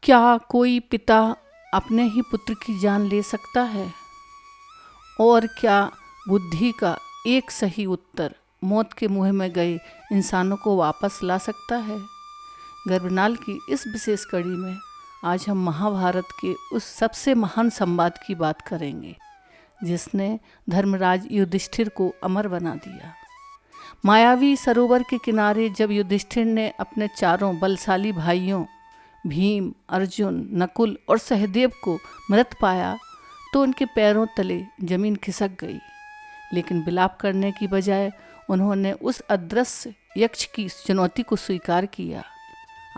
क्या कोई पिता अपने ही पुत्र की जान ले सकता है? और क्या बुद्धि का एक सही उत्तर मौत के मुँह में गए इंसानों को वापस ला सकता है? गर्भनाल की इस विशेष कड़ी में आज हम महाभारत के उस सबसे महान संवाद की बात करेंगे जिसने धर्मराज युधिष्ठिर को अमर बना दिया। मायावी सरोवर के किनारे जब युधिष्ठिर ने अपने चारों बलशाली भाइयों भीम, अर्जुन, नकुल और सहदेव को मृत पाया तो उनके पैरों तले जमीन खिसक गई, लेकिन विलाप करने की बजाय उन्होंने उस अदृश्य यक्ष की चुनौती को स्वीकार किया।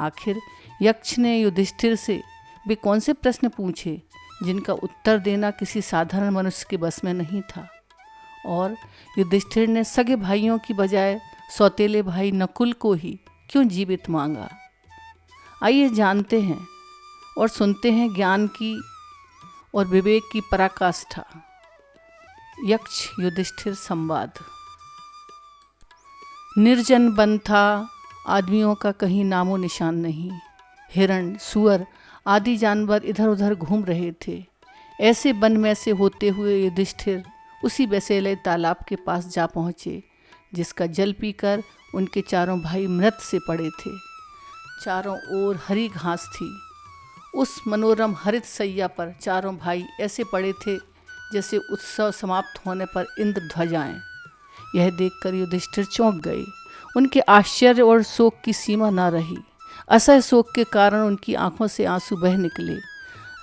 आखिर यक्ष ने युधिष्ठिर से वे कौन से प्रश्न पूछे जिनका उत्तर देना किसी साधारण मनुष्य के बस में नहीं था, और युधिष्ठिर ने सगे भाइयों की बजाय सौतेले भाई नकुल को ही क्यों जीवित मांगा। आइए जानते हैं और सुनते हैं ज्ञान की और विवेक की पराकाष्ठा। यक्ष युधिष्ठिर संवाद। निर्जन वन था, आदमियों का कहीं नामो निशान नहीं। हिरण, सुअर आदि जानवर इधर उधर घूम रहे थे। ऐसे वन में से होते हुए युधिष्ठिर उसी वैसेले तालाब के पास जा पहुँचे जिसका जल पीकर उनके चारों भाई मृत से पड़े थे। चारों ओर हरी घास थी। उस मनोरम हरित सैया पर चारों भाई ऐसे पड़े थे जैसे उत्सव समाप्त होने पर इंद्र ध्वजाएं। यह देखकर युधिष्ठिर चौंक गए। उनके आश्चर्य और शोक की सीमा न रही। असह्य शोक के कारण उनकी आंखों से आंसू बह निकले।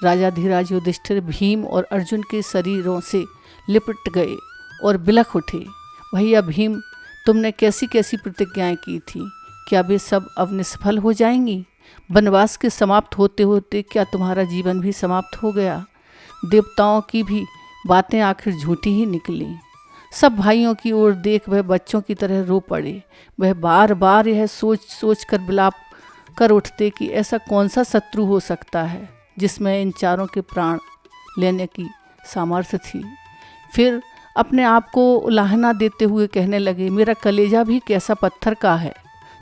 राजाधिराज युधिष्ठिर भीम और अर्जुन के शरीरों से लिपट गए और बिलख उठे। भैया भीम, तुमने कैसी कैसी प्रतिज्ञाएं की थी, क्या वे सब अब निष्फल हो जाएंगी? वनवास के समाप्त होते होते क्या तुम्हारा जीवन भी समाप्त हो गया? देवताओं की भी बातें आखिर झूठी ही निकली। सब भाइयों की ओर देख वह बच्चों की तरह रो पड़े। वह बार बार यह सोच सोच कर विलाप कर उठते कि ऐसा कौन सा शत्रु हो सकता है जिसमें इन चारों के प्राण लेने की सामर्थ्य थी। फिर अपने आप को उलाहना देते हुए कहने लगे, मेरा कलेजा भी कैसा पत्थर का है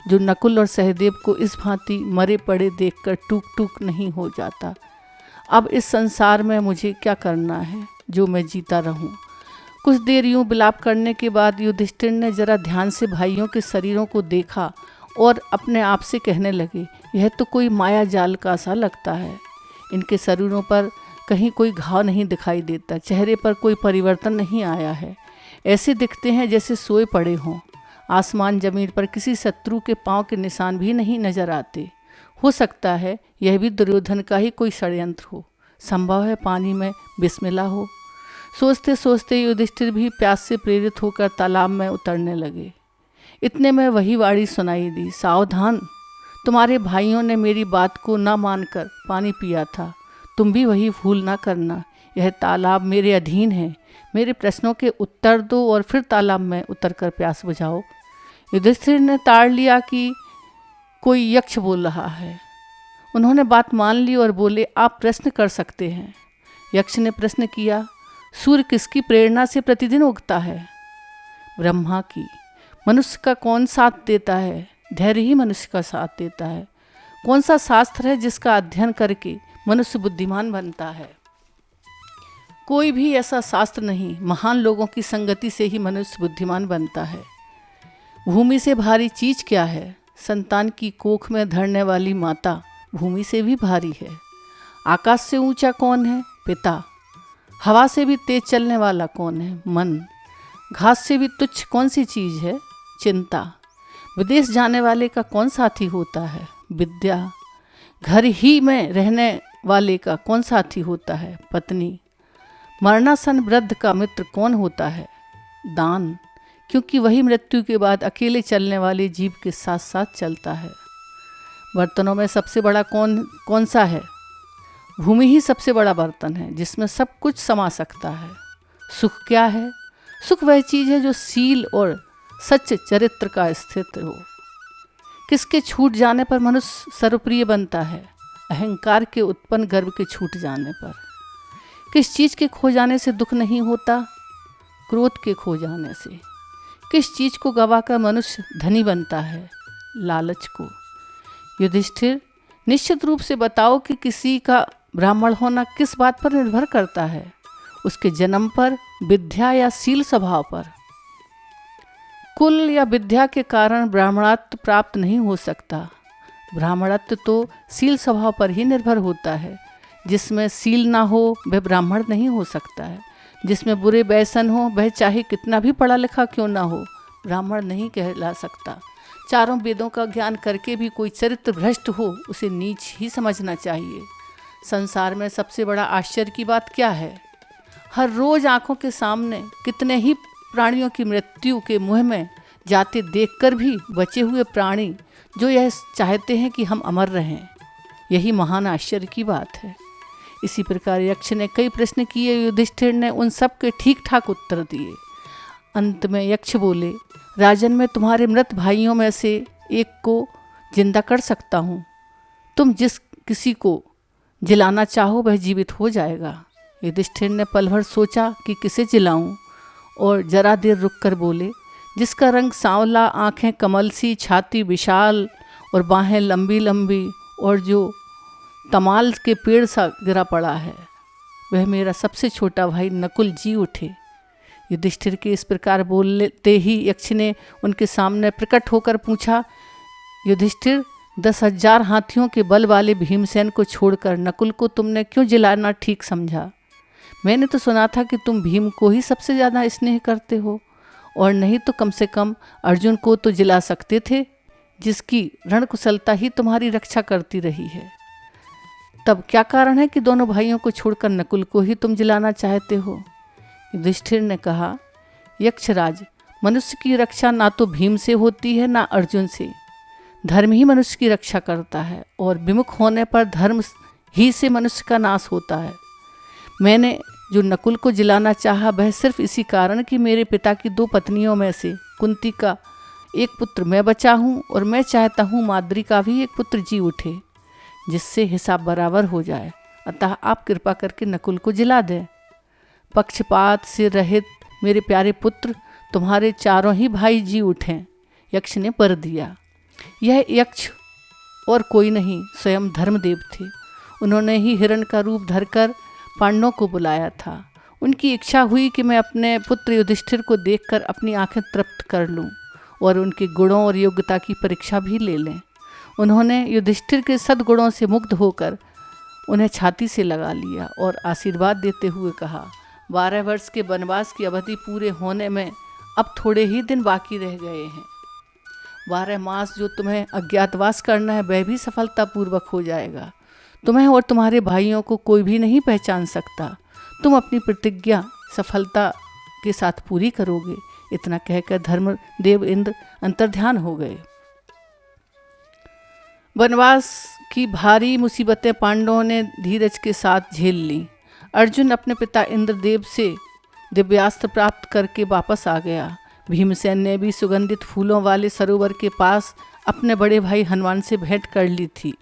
जो नकुल और सहदेव को इस भांति मरे पड़े देखकर टूक टूक नहीं हो जाता। अब इस संसार में मुझे क्या करना है जो मैं जीता रहूं। कुछ देर यूं विलाप करने के बाद युधिष्ठिर ने जरा ध्यान से भाइयों के शरीरों को देखा और अपने आप से कहने लगे, यह तो कोई माया जाल का सा लगता है। इनके शरीरों पर कहीं कोई घाव नहीं दिखाई देता, चेहरे पर कोई परिवर्तन नहीं आया है। ऐसे दिखते हैं जैसे सोए पड़े हों। आसमान जमीन पर किसी शत्रु के पांव के निशान भी नहीं नजर आते। हो सकता है यह भी दुर्योधन का ही कोई षड्यंत्र हो। संभव है पानी में विष मिला हो। सोचते सोचते युधिष्ठिर भी प्यास से प्रेरित होकर तालाब में उतरने लगे। इतने में वही वाणी सुनाई दी, सावधान, तुम्हारे भाइयों ने मेरी बात को न मानकर पानी पिया था। तुम भी वही भूल ना करना। यह तालाब मेरे अधीन है। मेरे प्रश्नों के उत्तर दो और फिर तालाब में उतरकर प्यास बुझाओ। युधिष्ठिर ने ताड़ लिया कि कोई यक्ष बोल रहा है। उन्होंने बात मान ली और बोले, आप प्रश्न कर सकते हैं। यक्ष ने प्रश्न किया, सूर्य किसकी प्रेरणा से प्रतिदिन उगता है? ब्रह्मा की। मनुष्य का कौन साथ देता है? धैर्य ही मनुष्य का साथ देता है। कौन सा शास्त्र है जिसका अध्ययन करके मनुष्य बुद्धिमान बनता है? कोई भी ऐसा शास्त्र नहीं। महान लोगों की संगति से ही मनुष्य बुद्धिमान बनता है। भूमि से भारी चीज क्या है? संतान की कोख में धरने वाली माता भूमि से भी भारी है। आकाश से ऊंचा कौन है? पिता। हवा से भी तेज चलने वाला कौन है? मन। घास से भी तुच्छ कौन सी चीज है? चिंता। विदेश जाने वाले का कौन साथी होता है? विद्या। घर ही में रहने वाले का कौन साथी होता है? पत्नी। मरणासन वृद्ध का मित्र कौन होता है? दान, क्योंकि वही मृत्यु के बाद अकेले चलने वाले जीव के साथ साथ चलता है। बर्तनों में सबसे बड़ा कौन सा है? भूमि ही सबसे बड़ा बर्तन है जिसमें सब कुछ समा सकता है। सुख क्या है? सुख वह चीज़ है जो सील और सच्चे चरित्र का स्थित हो। किसके छूट जाने पर मनुष्य सर्वप्रिय बनता है? अहंकार के उत्पन्न गर्व के छूट जाने पर। किस चीज़ के खो जाने से दुख नहीं होता? क्रोध के खो जाने से। किस चीज़ को गवाकर मनुष्य धनी बनता है? लालच को। युधिष्ठिर, निश्चित रूप से बताओ कि किसी का ब्राह्मण होना किस बात पर निर्भर करता है, उसके जन्म पर, विद्या या शील स्वभाव पर। कुल या विद्या के कारण ब्राह्मणत्व प्राप्त नहीं हो सकता। ब्राह्मणत्व तो शील स्वभाव पर ही निर्भर होता है। जिसमें शील ना हो वह ब्राह्मण नहीं हो सकता है। जिसमें बुरे व्यसन हो वह चाहे कितना भी पढ़ा लिखा क्यों ना हो, ब्राह्मण नहीं कहला सकता। चारों वेदों का ज्ञान करके भी कोई चरित्र भ्रष्ट हो, उसे नीच ही समझना चाहिए। संसार में सबसे बड़ा आश्चर्य की बात क्या है? हर रोज आंखों के सामने कितने ही प्राणियों की मृत्यु के मुँह में जाते देखकर भी बचे हुए प्राणी जो यह चाहते हैं कि हम अमर रहें, यही महान आश्चर्य की बात है। इसी प्रकार यक्ष ने कई प्रश्न किए, युधिष्ठिर ने उन सब के ठीक ठाक उत्तर दिए। अंत में यक्ष बोले, राजन, मैं तुम्हारे मृत भाइयों में से एक को जिंदा कर सकता हूँ। तुम जिस किसी को जिलाना चाहो वह जीवित हो जाएगा। युधिष्ठिर ने पल भर सोचा कि किसे जिलाऊं, और जरा देर रुककर बोले, जिसका रंग सांवला, आंखें कमल सी, छाती विशाल और बाहें लंबी लंबी और जो तमाल के पेड़ सा गिरा पड़ा है, वह मेरा सबसे छोटा भाई नकुल जी उठे। युधिष्ठिर के इस प्रकार बोलते ही यक्ष ने उनके सामने प्रकट होकर पूछा, युधिष्ठिर, 10,000 हाथियों के बल वाले भीमसेन को छोड़कर नकुल को तुमने क्यों जिलाना ठीक समझा? मैंने तो सुना था कि तुम भीम को ही सबसे ज़्यादा स्नेह करते हो, और नहीं तो कम से कम अर्जुन को तो जिला सकते थे, जिसकी रणकुशलता ही तुम्हारी रक्षा करती रही है। तब क्या कारण है कि दोनों भाइयों को छोड़कर नकुल को ही तुम जिलाना चाहते हो? युधिष्ठिर ने कहा, यक्षराज, मनुष्य की रक्षा ना तो भीम से होती है ना अर्जुन से। धर्म ही मनुष्य की रक्षा करता है, और विमुख होने पर धर्म ही से मनुष्य का नाश होता है। मैंने जो नकुल को जिलाना चाहा वह सिर्फ इसी कारण कि मेरे पिता की 2 पत्नियों में से कुंती का एक पुत्र मैं बचा हूँ, और मैं चाहता हूँ माद्री का भी एक पुत्र जी उठे, जिससे हिसाब बराबर हो जाए। अतः आप कृपा करके नकुल को जिला दें। पक्षपात से रहित मेरे प्यारे पुत्र, तुम्हारे चारों ही भाई जी उठें। यक्ष ने वर दिया। यह यक्ष और कोई नहीं, स्वयं धर्मदेव थे। उन्होंने ही हिरण का रूप धरकर पांडवों को बुलाया था। उनकी इच्छा हुई कि मैं अपने पुत्र युधिष्ठिर को देखकर अपनी आंखें तृप्त कर लूं और उनके गुणों और योग्यता की परीक्षा भी ले लें। उन्होंने युधिष्ठिर के सद्गुणों से मुग्ध होकर उन्हें छाती से लगा लिया और आशीर्वाद देते हुए कहा, 12 वर्ष के वनवास की अवधि पूरे होने में अब थोड़े ही दिन बाकी रह गए हैं। 12 मास जो तुम्हें अज्ञातवास करना है वह भी सफलतापूर्वक हो जाएगा। तुम्हें और तुम्हारे भाइयों को कोई भी नहीं पहचान सकता। तुम अपनी प्रतिज्ञा सफलता के साथ पूरी करोगे। इतना कहकर धर्मदेव इंद्र अंतर्ध्यान हो गए। वनवास की भारी मुसीबतें पांडवों ने धीरज के साथ झेल लीं। अर्जुन अपने पिता इंद्रदेव से दिव्यास्त्र प्राप्त करके वापस आ गया। भीमसेन ने भी सुगंधित फूलों वाले सरोवर के पास अपने बड़े भाई हनुमान से भेंट कर ली थी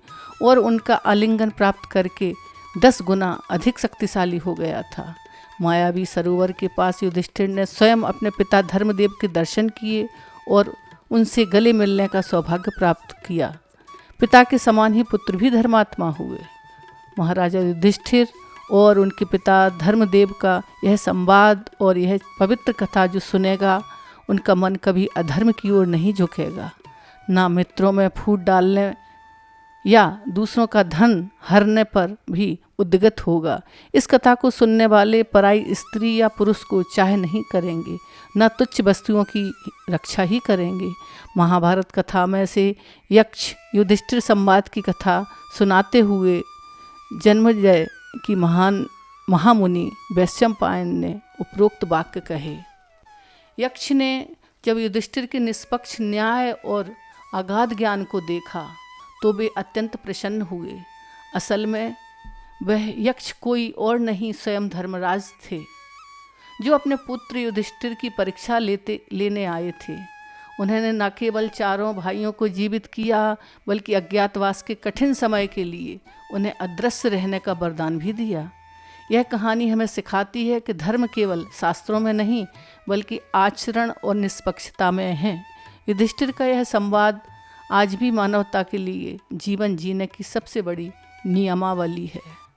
और उनका आलिंगन प्राप्त करके 10 गुना अधिक शक्तिशाली हो गया था। मायावी सरोवर के पास युधिष्ठिर ने स्वयं अपने पिता धर्मदेव के दर्शन किए और उनसे गले मिलने का सौभाग्य प्राप्त किया। पिता के समान ही पुत्र भी धर्मात्मा हुए। महाराजा युधिष्ठिर और उनके पिता धर्मदेव का यह संवाद और यह पवित्र कथा जो सुनेगा, उनका मन कभी अधर्म की ओर नहीं झुकेगा, ना मित्रों में फूट डालने या दूसरों का धन हरने पर भी उद्गत होगा। इस कथा को सुनने वाले पराई स्त्री या पुरुष को चाहे नहीं करेंगे, न तुच्छ वस्तुओं की रक्षा ही करेंगे। महाभारत कथा में से यक्ष युधिष्ठिर संवाद की कथा सुनाते हुए जन्मेजय की महान महामुनि वैशंपायन ने उपरोक्त वाक्य कहे। यक्ष ने जब युधिष्ठिर के निष्पक्ष न्याय और अगाध ज्ञान को देखा तो वे अत्यंत प्रसन्न हुए। असल में वह यक्ष कोई और नहीं, स्वयं धर्मराज थे, जो अपने पुत्र युधिष्ठिर की परीक्षा लेने आए थे। उन्होंने न केवल चारों भाइयों को जीवित किया, बल्कि अज्ञातवास के कठिन समय के लिए उन्हें अदृश्य रहने का वरदान भी दिया। यह कहानी हमें सिखाती है कि धर्म केवल शास्त्रों में नहीं, बल्कि आचरण और निष्पक्षता में है। युधिष्ठिर का यह संवाद आज भी मानवता के लिए जीवन जीने की सबसे बड़ी नियमावली है।